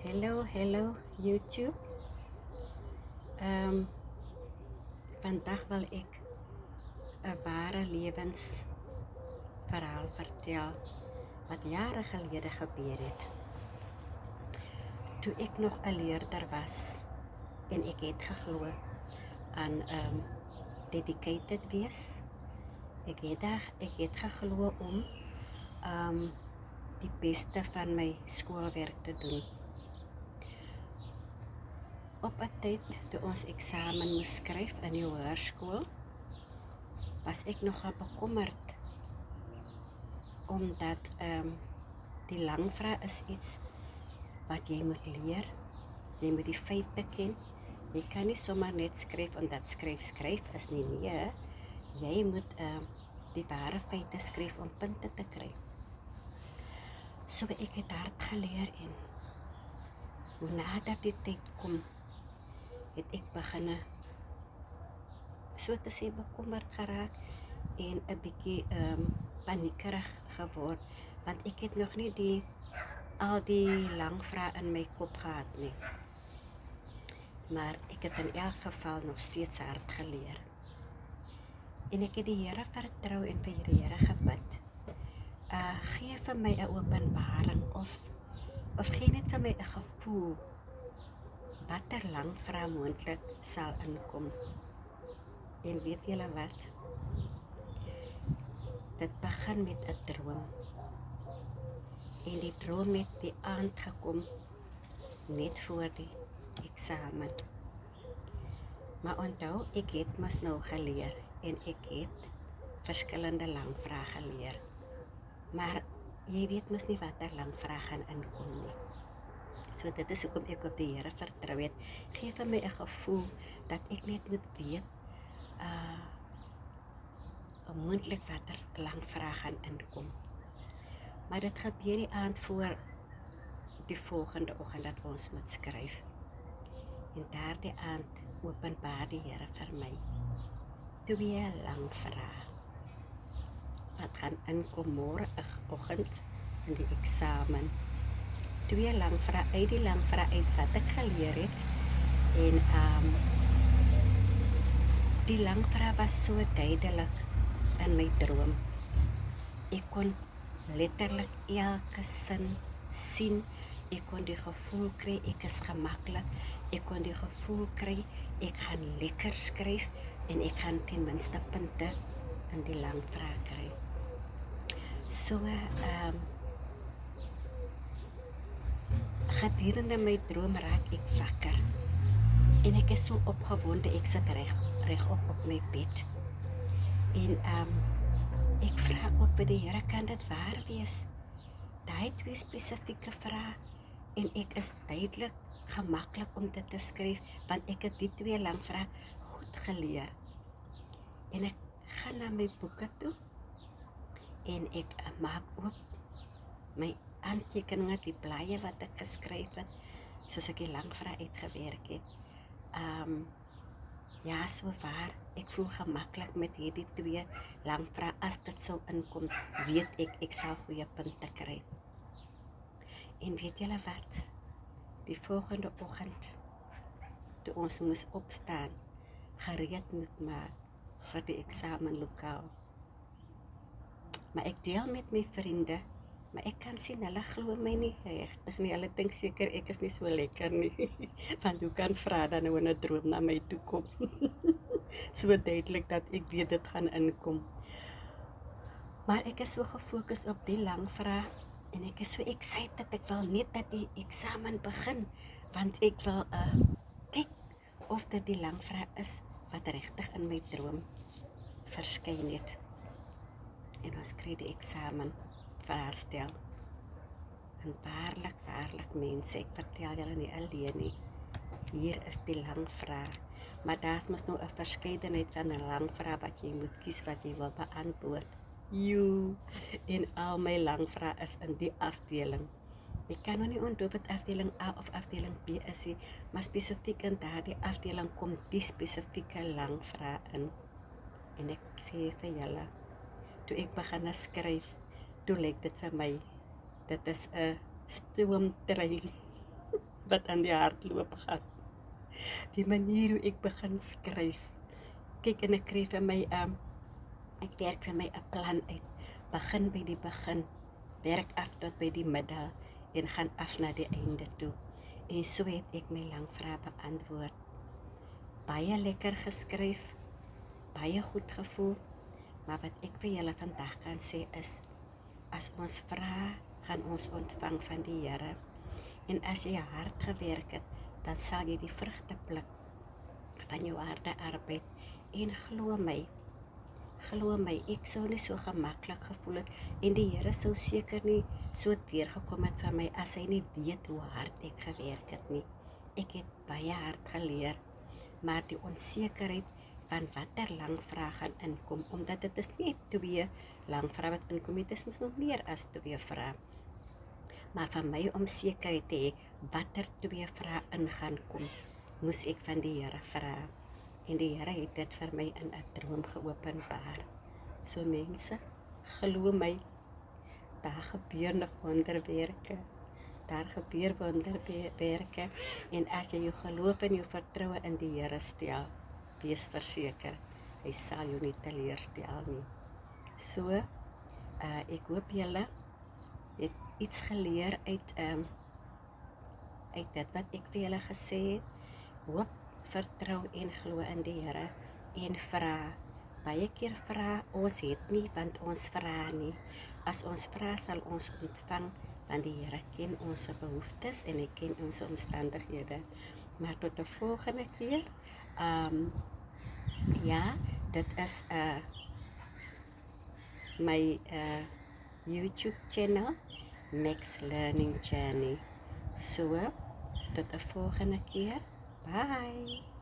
Hello YouTube. Ehm Vandag wil ek 'n ware lewensverhaal vertel wat jare gelede gebeur het. Toe ek nog 'n leerder was en ek het geglo aan dedicated wees. Ek het geglo om die beste van my skoolwerk te doen. Op 'n tyd toe ons eksamen moes skryf in die hoërskool, was ek nogal bekommerd omdat die langvraag is iets wat jy moet leer. Jy moet die feite ken. Jy kan nie sommer net skryf omdat skryf is nie. Nee, jy moet die ware feite skryf om punte te kry. So ek het hard geleer en hoe nader die tyd kom, het ek begin so te sê bekommerd geraak en 'n bietjie paniekerig geword, want ek het nog nie al die lang vrae in my kop gehad nie. Maar ek het in elk geval nog steeds hard geleer. En ek het die Here vertrou en vir die Here gebid. Gee vir my 'n openbaring of gee net vir my 'n gevoel watter lang vrae moontlik sal inkom. En weet julle wat? Dit begin met 'n droom. En die droom het die aand gekom net voor die eksamen. Maar onthou, ek het mos nou geleer en ek het verskillende lang vrae geleer. Maar jy weet mos nie watter lang vrae gaan inkom nie. So dit is hoekom ek op die Here vertrou het. Gee vir my 'n gevoel dat ek net moet weet moontlik watter lang vrae gaan inkom. Maar dit gebeur die aand voor die volgende oggend dat ons moet skryf. En daardie aand openbaar die Here vir my 2 lang vrae wat gaan inkom môre oggend in die eksamen. 2 lang vrae uit die lang vrae uit wat ek geleer het. En die lang vrae was so duidelik in my droom. Ek kon letterlik elke sin sien. Ek kon die gevoel kry, ek is gemaklik. Ek kon die gevoel kry, ek gaan lekker skryf en ek gaan ten minste punte in die lang vrae kry. So gedurende my droom raak ek wakker. En ek is so opgewonde, ek sit regop op my bed. En ek vra ook vir die Here, kan dit waar wees? Daai 2 spesifieke vrae en ek is duidelik gemaklik om dit te skryf, want ek het die 2 lang vrae goed geleer. En ek gaan na my boeke toe en ek maak oop my aantekeninge, die blaaie wat ek geskryf het, soos ek die lang vrae uitgewerk het. Ja, so waar, ek voel gemaklik met hierdie 2 lang vrae. As dit sou inkom, weet ek sal goeie punte kry. En weet julle wat? Die volgende oggend, toe ons moes opstaan, gereed moet maak vir die eksamenlokaal. Maar ek deel met my vriende, maar ek kan sien, hulle glo my nie regtig nie. Hulle dink seker ek is nie so lekker nie. Want hoe kan vra dan nou in 'n droom na my toe kom? So duidelik dat ek weet dit gaan inkom. Maar ek is so gefokus op die lang vrae en ek is so excited. Ek wil net dat die eksamen begin, want ek wil kyk of dit die lang vrae is wat regtig in my droom verskyn het. En ons kry die eksamen verstel. En waarlik mense, ek vertel julle nie alleen nie. Hier is die lang vrae. Maar daar's mos nou 'n verskeidenheid van 'n lang vrae wat jy moet kies wat jy wil beantwoord. En al my lang vrae is in die afdeling. Ek kan nog nie onthou wat afdeling A of afdeling B is nie, maar spesifiek in daardie afdeling kom die spesifieke lang vrae in. En ek sê vir julle, toe ek begin skryf, toe lyk dit vir my, dit is 'n stoomtrein. wat aan die hardloop gaan. Die manier hoe ek begin skryf. Kyk, en ek kry vir my ek werk vir my 'n plan uit. Begin by die begin, werk af tot by die middel en gaan af na die einde toe. En so het ek my lang vrae beantwoord. Baie lekker geskryf, baie goed gevoel, maar wat ek vir julle vandag kan sê is, as ons vra, gaan ons ontvang van die Here. En as jy hard gewerk het, dan sal jy die vrugte pluk van jou harde arbeid. En glo my, ek sou nie so gemaklik gevoel het en die Here sou seker nie so deurgekom het vir my as hy nie weet hoe hard ek gewerk het nie. Ek het baie hard geleer, maar die onsekerheid van watter lang vrae gaan inkom, omdat dit is nie 2 lang vrae wat inkom, dit is mos nog meer as 2 vrae. Maar vir my om sekerheid te hê watter 2 vrae in gaan kom, moes ek van die Here vra. En die Here het dit vir my in 'n droom geopenbaar. So mense, glo my, daar gebeur nog wonderwerke. Daar gebeur wonderwerke. En as jy jou geloof en jou vertroue in die Here stel, wees verseker, hy sal jou nie teleurstel nie. So, ek hoop julle het iets geleer uit dit wat ek vir julle gesê het. Hoop, vertrou en glo in die Here en vra. Baie keer vra ons het nie, want ons vra nie. As ons vra, sal ons ontvang, want die Here ken ons behoeftes en hy ken ons omstandighede. Maar tot de volgende keer, ja, dit is my YouTube channel, Max Learning Journey. So, tot de volgende keer. Bye!